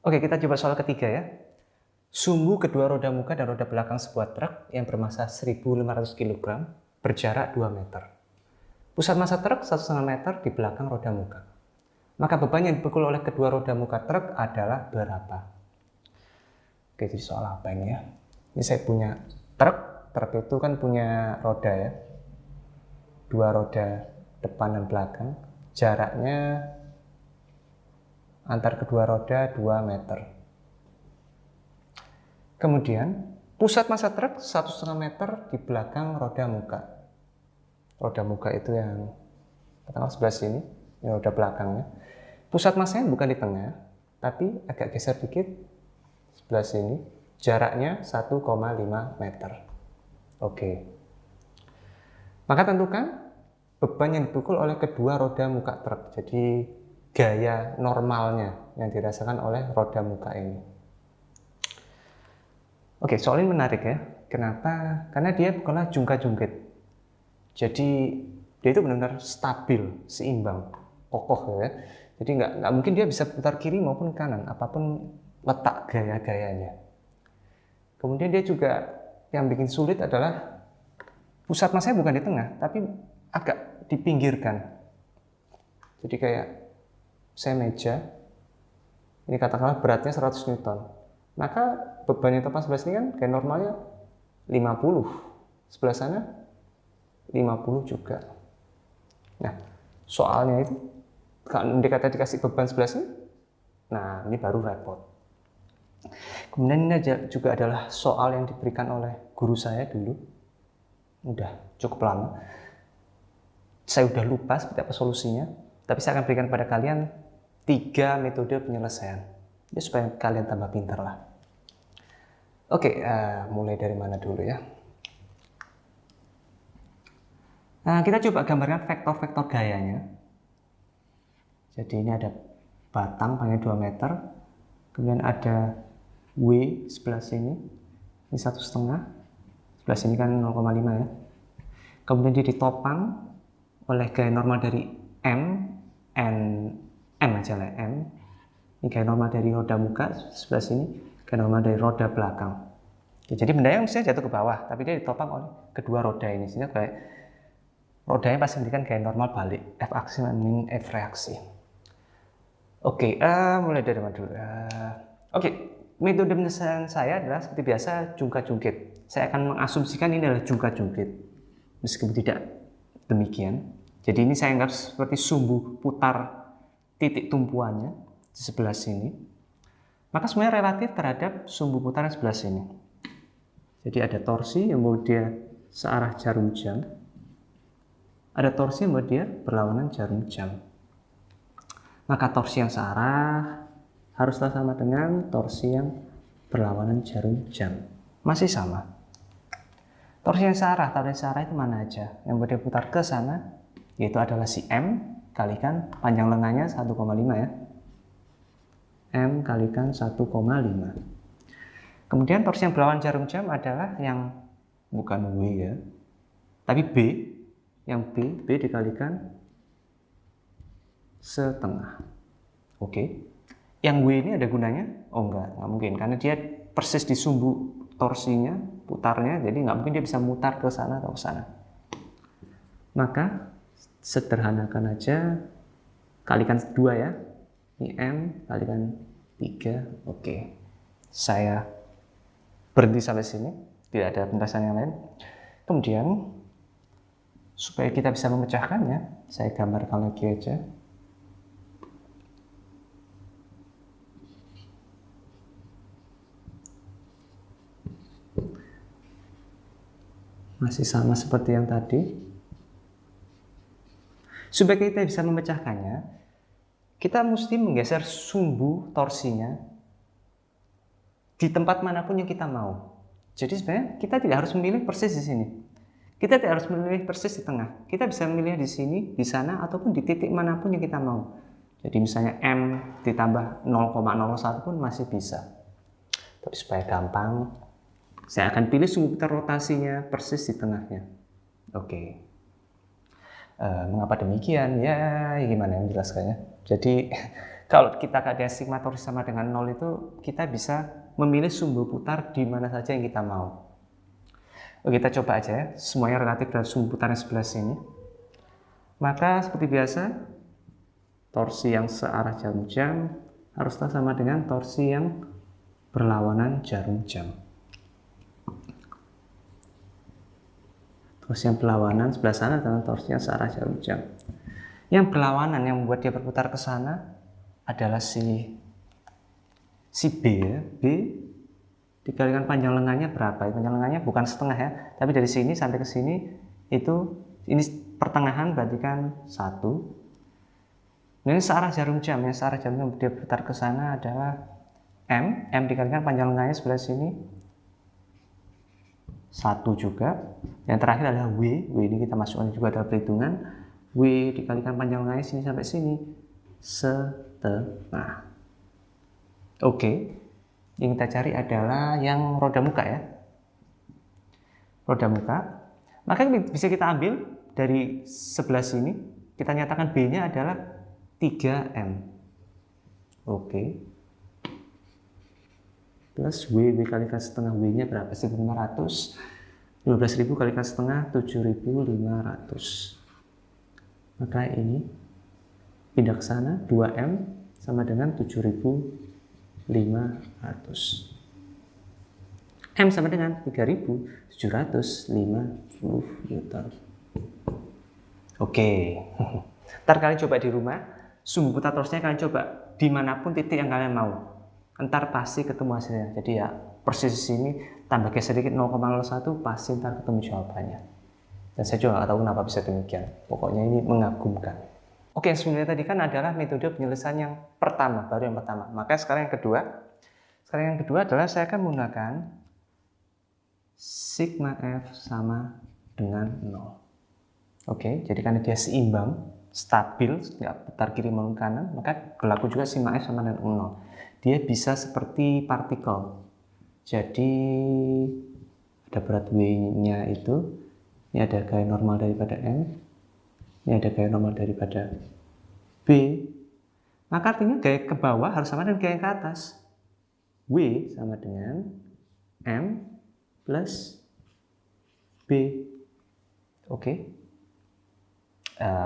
Oke, kita coba soal ketiga ya. Sumbu kedua roda muka dan roda belakang sebuah truk yang bermassa 1.500 kg berjarak 2 meter. Pusat massa truk 1,5 meter di belakang roda muka. Maka beban yang dipikul oleh kedua roda muka truk adalah berapa? Oke, jadi soal apa ini ya? Ini saya punya truk itu kan punya roda ya. Dua roda depan dan belakang. Jaraknya antar kedua roda 2 meter. Kemudian pusat massa truk 1,5 meter di belakang roda muka. Roda muka itu yang katakanlah sebelah sini, ini roda belakangnya. Pusat massanya bukan di tengah, tapi agak geser dikit sebelah sini. Jaraknya 1,5 meter. Oke. Maka tentukan beban yang dipikul oleh kedua roda muka truk. Jadi gaya normalnya yang dirasakan oleh roda muka ini. Oke, soal ini menarik ya. Kenapa? Karena dia bukanlah jungkat-jungkit. Jadi dia itu benar-benar stabil, seimbang, kokoh ya. Jadi nggak mungkin dia bisa putar kiri maupun kanan, apapun letak gaya-gayanya. Kemudian dia juga yang bikin sulit adalah pusat massanya bukan di tengah, tapi agak dipinggirkan. Jadi kayak saya meja, ini katakanlah beratnya 100 Newton. Maka beban yang tepat sebelah sini kan kayak normalnya 50. Sebelah sana 50 juga. Nah, soalnya itu kalau dikasih beban sebelah sini, nah ini baru repot. Kemudian ini juga adalah soal yang diberikan oleh guru saya dulu. Udah cukup lama. Saya udah lupa seperti apa solusinya, tapi saya akan berikan pada kalian 3 metode penyelesaian. Ya supaya kalian tambah pintar lah. Oke, mulai dari mana dulu ya? Nah, kita coba gambarkan vektor-vektor gayanya. Jadi ini ada batang panjang 2 meter, kemudian ada W sebelah sini, ini 1,5, sebelah sini kan 0,5 ya. Kemudian dia ditopang oleh gaya normal dari M aja lah, M. Ini gaya normal dari roda muka, sebelah sini gaya normal dari roda belakang. Ya, jadi benda yang bisa jatuh ke bawah, tapi dia ditopang oleh kedua roda ini, sehingga kayak rodanya pasti memberikan gaya normal balik, F aksi dan F reaksi. Oke, mulai dari mana dulu? Oke, metode penyelesaian saya adalah seperti biasa jungkat-jungkit. Saya akan mengasumsikan ini adalah jungkat-jungkit, meskipun tidak demikian. Jadi ini saya anggap seperti sumbu putar titik tumpuannya di sebelah sini. Maka semuanya relatif terhadap sumbu putar yang sebelah sini. Jadi ada torsi yang membuat dia searah jarum jam. Ada torsi yang membuat dia berlawanan jarum jam. Maka torsi yang searah haruslah sama dengan torsi yang berlawanan jarum jam. Masih sama. Torsi yang searah, torsi yang searah itu mana aja? Yang boleh putar ke sana, yaitu adalah si M kalikan panjang lengannya 1,5 ya. M kalikan 1,5. Kemudian torsi yang berlawanan jarum jam adalah yang bukan W ya, tapi B. Yang B dikalikan setengah. Oke. Yang W ini ada gunanya? Oh enggak mungkin, karena dia persis di sumbu torsinya, putarnya, jadi nggak mungkin dia bisa mutar ke sana atau ke sana. Maka sederhanakan aja, kalikan 2 ya. Ini M kalikan 3. Oke. Saya berhenti sampai sini, tidak ada penjelasan yang lain. Kemudian supaya kita bisa memecahkannya, saya gambarkan lagi aja. Masih sama seperti yang tadi. Supaya kita bisa memecahkannya, kita mesti menggeser sumbu torsinya di tempat manapun yang kita mau. Jadi sebenarnya kita tidak harus memilih persis di sini. Kita tidak harus memilih persis di tengah. Kita bisa memilih di sini, di sana, ataupun di titik manapun yang kita mau. Jadi misalnya M ditambah 0,01 pun masih bisa. Tapi supaya gampang, saya akan pilih sumbu putar rotasinya persis di tengahnya. Oke. Mengapa demikian? Ya gimana yang menjelaskannya. Jadi Kalau kita keadaan sigma torsi sama dengan 0 itu, kita bisa memilih sumbu putar di mana saja yang kita mau. Oke, kita coba aja ya, semuanya relatif dari sumbu putar yang sebelah sini. Maka seperti biasa, torsi yang searah jarum jam haruslah sama dengan torsi yang berlawanan jarum jam. Torsi yang berlawanan sebelah sana dengan torsi yang searah jarum jam. Yang berlawanan yang membuat dia berputar ke sana adalah si B ya. B dikalikan panjang lengannya berapa? Panjang lengannya bukan setengah ya, tapi dari sini sampai ke sini itu ini pertengahan, berarti kan 1. Ini searah jarum jam ya, searah jarum jam dia berputar ke sana adalah M dikalikan panjang lengannya sebelah sini 1 juga. Yang terakhir adalah W ini kita masukkan juga dalam perhitungan. W dikalikan panjang lengannya sini sampai sini setengah. Oke, yang kita cari adalah yang roda muka ya, roda muka. Maka bisa kita ambil dari sebelah sini, kita nyatakan B nya adalah 3M. Oke, plus W kalikan setengah, W nya berapa? 1.500. 15.000 kalikan setengah 7.500. Maka ini pindah ke sana, 2M sama dengan 7.500. M sama dengan 3.750 Newton. Oke. Ntar kalian coba di rumah, sumbu putar torsinya kalian coba dimanapun titik yang kalian mau. Ntar pasti ketemu hasilnya. Jadi ya persis sini tambah geser sedikit 0,01 pasti ntar ketemu jawabannya. Dan saya juga nggak tahu kenapa bisa demikian. Pokoknya ini mengagumkan. Oke, yang sebenarnya tadi kan adalah metode penyelesaian yang pertama, baru yang pertama. Maka sekarang yang kedua. Sekarang yang kedua adalah saya akan menggunakan sigma F sama dengan 0. Oke, jadi karena dia seimbang, stabil, nggak putar kiri maupun kanan, maka berlaku juga sigma F sama dengan 0. Dia bisa seperti partikel. Jadi ada berat W-nya itu. Ini ada gaya normal daripada M, ini ada gaya normal daripada B. Maka artinya gaya ke bawah harus sama dengan gaya ke atas. W sama dengan M plus B. Oke.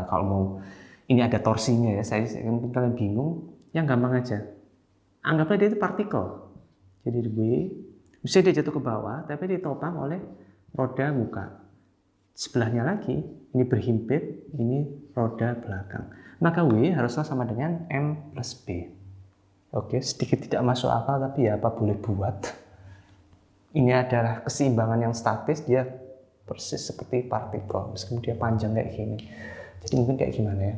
Kalau mau ini ada torsinya ya, saya mungkin kalian bingung, yang gampang aja. Anggaplah dia itu partikel. Jadi W bisa dia jatuh ke bawah, tapi ditopang oleh roda muka. Sebelahnya lagi, ini berhimpit, ini roda belakang. Maka W haruslah sama dengan M plus B. Oke, sedikit tidak masuk akal, tapi ya apa boleh buat. Ini adalah keseimbangan yang statis, dia persis seperti partikel, meskipun dia panjang kayak gini. Jadi mungkin kayak gimana ya,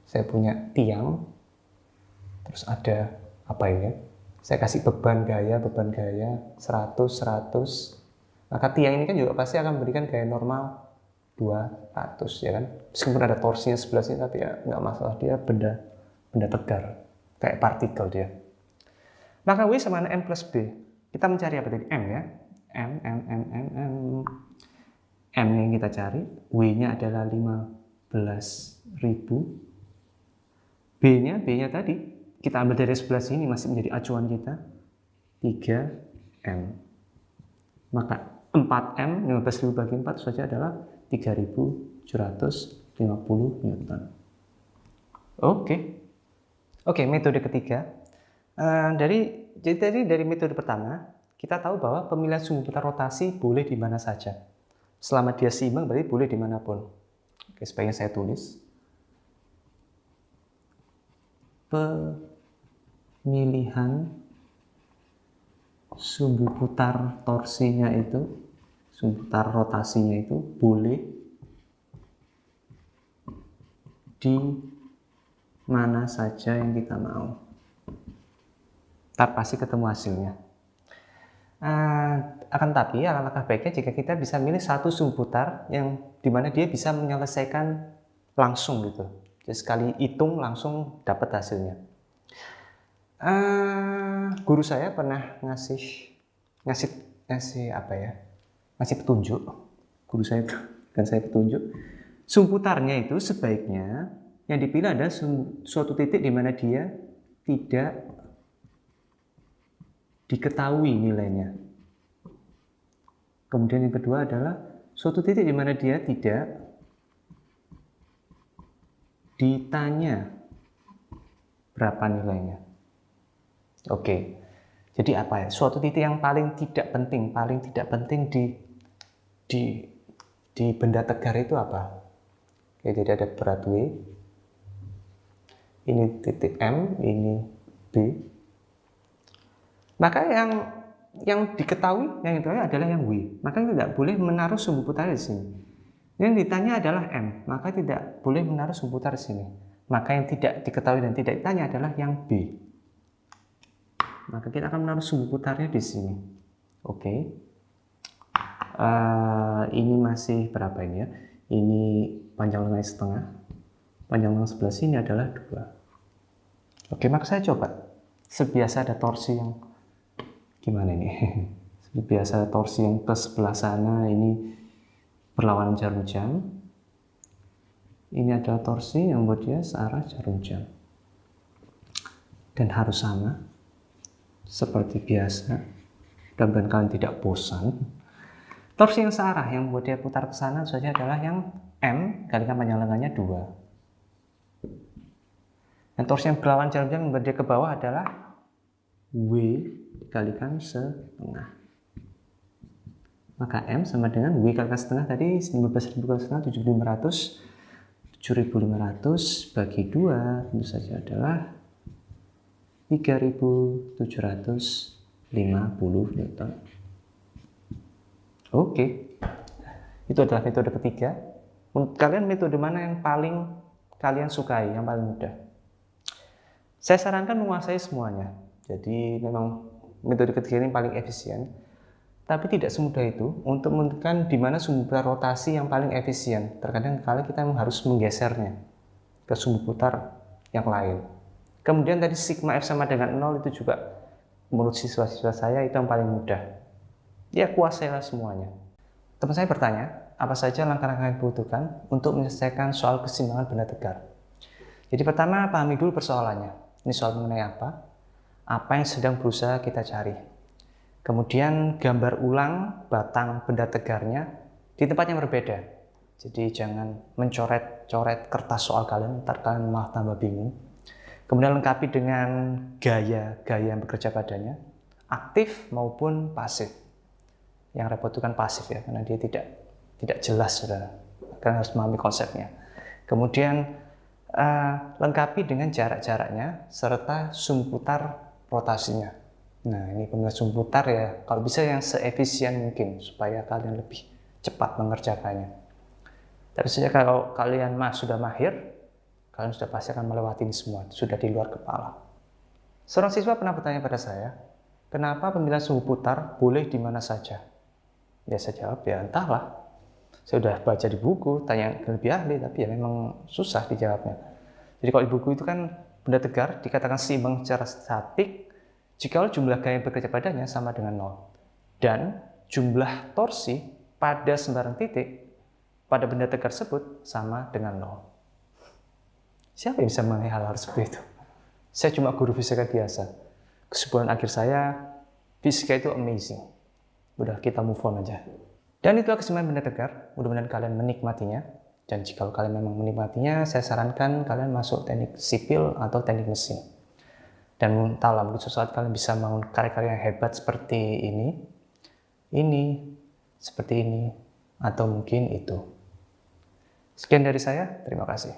saya punya tiang, terus ada apa ini, saya kasih beban gaya 100, 100. Maka tiang ini kan juga pasti akan memberikan gaya normal 200 ya kan, meskipun ada torsinya sebelah sini, tapi ya nggak masalah, dia benda tegar kayak partikel dia. Maka W sama M plus B, kita mencari apa tadi? M ya, M yang kita cari, W nya adalah 15.000, B nya tadi kita ambil dari sebelah sini, masih menjadi acuan kita 3M. Maka 4M 15.000 bagi 4 saja adalah 3.750 Newton. Oke, metode ketiga. Jadi dari metode pertama, kita tahu bahwa pemilihan sumbu putar rotasi boleh di mana saja. Selama dia seimbang berarti boleh dimanapun. Oke, sebaiknya saya tulis. Pemilihan sumbu putar torsinya itu, sumbu putar rotasinya itu boleh di mana saja yang kita mau. Ntar pasti ketemu hasilnya. Akan tapi alangkah baiknya jika kita bisa milih satu sumbu putar yang dimana dia bisa menyelesaikan langsung gitu. Jadi sekali hitung langsung dapat hasilnya. Guru saya pernah ngasih petunjuk. Guru saya dan saya petunjuk. Sumbu putarnya itu sebaiknya yang dipilih ada suatu titik di mana dia tidak diketahui nilainya. Kemudian yang kedua adalah suatu titik di mana dia tidak ditanya berapa nilainya. Oke. Jadi apa ya? Suatu titik yang paling tidak penting di benda tegar itu apa? Oke, jadi ada berat W. Ini titik M, ini B. Maka yang diketahui adalah yang W. Maka tidak boleh menaruh sumbu putar di sini. Yang ditanya adalah M, maka tidak boleh menaruh sumbu putar di sini. Maka yang tidak diketahui dan tidak ditanya adalah yang B. Maka kita akan menaruh sumbu putarnya di sini. Oke. Ini masih berapa ini ya? Ini panjang lengan setengah. Panjang lengan sebelah sini adalah 2. Oke, maka saya coba. Sebiasa ada torsi yang gimana ini? Sebiasa ada torsi yang ke sebelah sana ini berlawanan jarum jam. Ini adalah torsi yang buat dia searah jarum jam. Dan harus sama. Seperti biasa, mudah-mudahan kalian tidak bosan. Torsi yang searah yang membuat dia putar ke sana saja adalah yang M kalikan panjang lengannya 2. Dan torsi yang berlawan jarum jam membuat dia ke bawah adalah W dikalikan setengah. Maka M sama dengan W kalikan setengah tadi 15.000 kali setengah 7.500. 7.500 bagi 2 tentu saja adalah 3.750 Newton. Oke. Itu adalah metode ketiga. Menurut kalian metode mana yang paling kalian sukai, yang paling mudah? Saya sarankan menguasai semuanya. Jadi memang metode ketiga ini paling efisien. Tapi tidak semudah itu untuk menentukan di mana sumbu putar rotasi yang paling efisien. Terkadang kali kita harus menggesernya ke sumbu putar yang lain. Kemudian tadi sigma F sama dengan 0 itu juga menurut siswa-siswa saya itu yang paling mudah. Ya kuasailah semuanya. Teman saya bertanya, apa saja langkah-langkah yang dibutuhkan untuk menyelesaikan soal keseimbangan benda tegar? Jadi pertama, pahami dulu persoalannya. Ini soal mengenai apa? Apa yang sedang berusaha kita cari. Kemudian gambar ulang batang benda tegarnya di tempat yang berbeda. Jadi jangan mencoret-coret kertas soal kalian, ntar kalian malah tambah bingung. Kemudian lengkapi dengan gaya-gaya yang bekerja padanya, aktif maupun pasif. Yang repot itu kan pasif ya, karena dia tidak jelas, saudara. Kalian harus memahami konsepnya. Kemudian lengkapi dengan jarak-jaraknya serta sumbu putar rotasinya. Nah, ini pemilihan sumbu putar ya, kalau bisa yang seefisien mungkin supaya kalian lebih cepat mengerjakannya. Tapi saja kalau kalian sudah mahir, kalian sudah pasti akan melewati ini semua, sudah di luar kepala. Seorang siswa pernah bertanya pada saya, kenapa pemilihan sumbu putar boleh di mana saja? Ya saya jawab, ya entahlah. Saya sudah baca di buku, tanya ke lebih ahli, tapi ya memang susah dijawabnya. Jadi kalau di buku itu kan benda tegar dikatakan seimbang secara statik jika jumlah gaya yang bekerja padanya sama dengan 0. Dan jumlah torsi pada sembarang titik pada benda tegar tersebut sama dengan 0. Siapa yang bisa mengenai hal-hal seperti itu? Saya cuma guru fisika biasa. Kesimpulan akhir saya, fisika itu amazing. Udah, kita move on aja. Dan itulah keseimbangan benda tegar. Mudah-mudahan kalian menikmatinya. Dan jika kalian memang menikmatinya, saya sarankan kalian masuk teknik sipil atau teknik mesin. Dan entahlah, mungkin suatu saat kalian bisa bangun karya-karya yang hebat seperti ini, seperti ini, atau mungkin itu. Sekian dari saya, terima kasih.